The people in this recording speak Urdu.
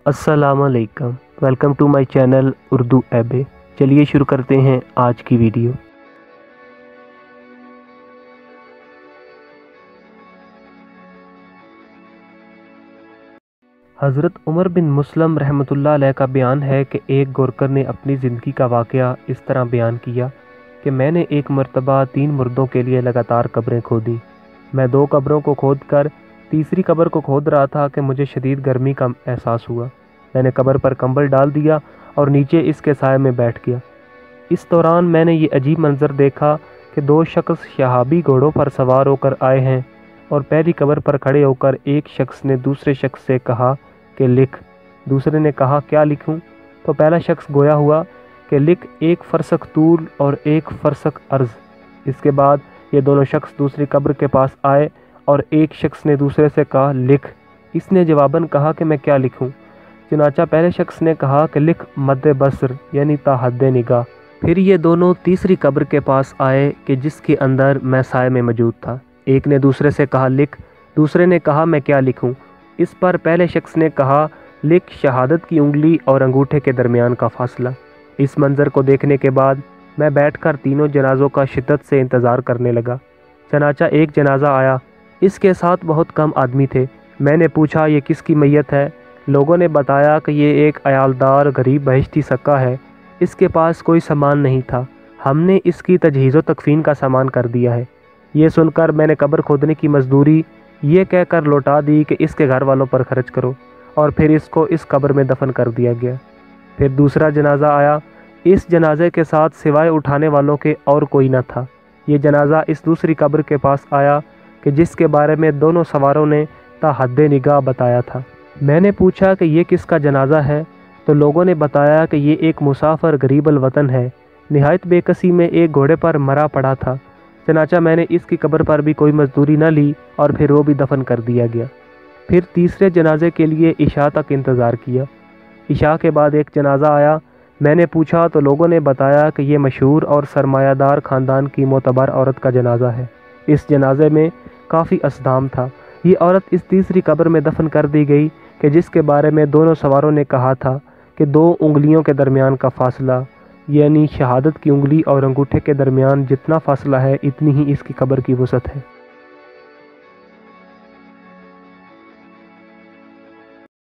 السلام علیکم، welcome to my channel Urdu ایبے۔ چلیے شروع کرتے ہیں آج کی ویڈیو۔ حضرت عمر بن مسلم رحمۃ اللہ علیہ کا بیان ہے کہ ایک گورکر نے اپنی زندگی کا واقعہ اس طرح بیان کیا کہ میں نے ایک مرتبہ 3 مردوں کے لیے لگاتار قبریں کھودیں۔ میں 2 قبروں کو کھود کر تیسری قبر کو کھود رہا تھا کہ مجھے شدید گرمی کا احساس ہوا۔ میں نے قبر پر کمبل ڈال دیا اور نیچے اس کے سائے میں بیٹھ گیا۔ اس دوران میں نے یہ عجیب منظر دیکھا کہ 2 شخص شہابی گھوڑوں پر سوار ہو کر آئے ہیں اور پہلی قبر پر کھڑے ہو کر ایک شخص نے دوسرے شخص سے کہا کہ لکھ۔ دوسرے نے کہا کیا لکھوں؟ تو پہلا شخص گویا ہوا کہ لکھ 1 فرسخ طول اور 1 فرسخ عرض۔ اس کے بعد یہ دونوں شخص دوسری قبر کے پاس آئے اور ایک شخص نے دوسرے سے کہا لکھ۔ اس نے جواباً کہا کہ میں کیا لکھوں؟ چنانچہ پہلے شخص نے کہا کہ لکھ مد بصر یعنی تا حد نگاہ۔ پھر یہ دونوں تیسری قبر کے پاس آئے کہ جس کے اندر میں سائے میں موجود تھا۔ ایک نے دوسرے سے کہا لکھ، دوسرے نے کہا میں کیا لکھوں؟ اس پر پہلے شخص نے کہا لکھ شہادت کی انگلی اور انگوٹھے کے درمیان کا فاصلہ۔ اس منظر کو دیکھنے کے بعد میں بیٹھ کر تینوں جنازوں کا شدت سے انتظار کرنے لگا۔ چنانچہ ایک جنازہ آیا، اس کے ساتھ بہت کم آدمی تھے۔ میں نے پوچھا یہ کس کی میت ہے؟ لوگوں نے بتایا کہ یہ ایک عیالدار غریب بہشتی سکہ ہے، اس کے پاس کوئی سامان نہیں تھا، ہم نے اس کی تجہیز و تکفین کا سامان کر دیا ہے۔ یہ سن کر میں نے قبر کھودنے کی مزدوری یہ کہہ کر لوٹا دی کہ اس کے گھر والوں پر خرچ کرو، اور پھر اس کو اس قبر میں دفن کر دیا گیا۔ پھر دوسرا جنازہ آیا، اس جنازے کے ساتھ سوائے اٹھانے والوں کے اور کوئی نہ تھا۔ یہ جنازہ اس دوسری قبر کے پاس آیا کہ جس کے بارے میں دونوں سواروں نے تا حد نگاہ بتایا تھا۔ میں نے پوچھا کہ یہ کس کا جنازہ ہے؟ تو لوگوں نے بتایا کہ یہ ایک مسافر غریب الوطن ہے، نہایت بے کسی میں ایک گھوڑے پر مرا پڑا تھا۔ چنانچہ میں نے اس کی قبر پر بھی کوئی مزدوری نہ لی اور پھر وہ بھی دفن کر دیا گیا۔ پھر تیسرے جنازے کے لیے عشاء تک انتظار کیا۔ عشاء کے بعد ایک جنازہ آیا، میں نے پوچھا تو لوگوں نے بتایا کہ یہ مشہور اور سرمایہ دار خاندان کی معتبر عورت کا جنازہ ہے۔ اس جنازے میں کافی اصدام تھا۔ یہ عورت اس تیسری قبر میں دفن کر دی گئی کہ جس کے بارے میں دونوں سواروں نے کہا تھا کہ 2 انگلیوں کے درمیان کا فاصلہ، یعنی شہادت کی انگلی اور انگوٹھے کے درمیان جتنا فاصلہ ہے اتنی ہی اس کی قبر کی وسعت ہے۔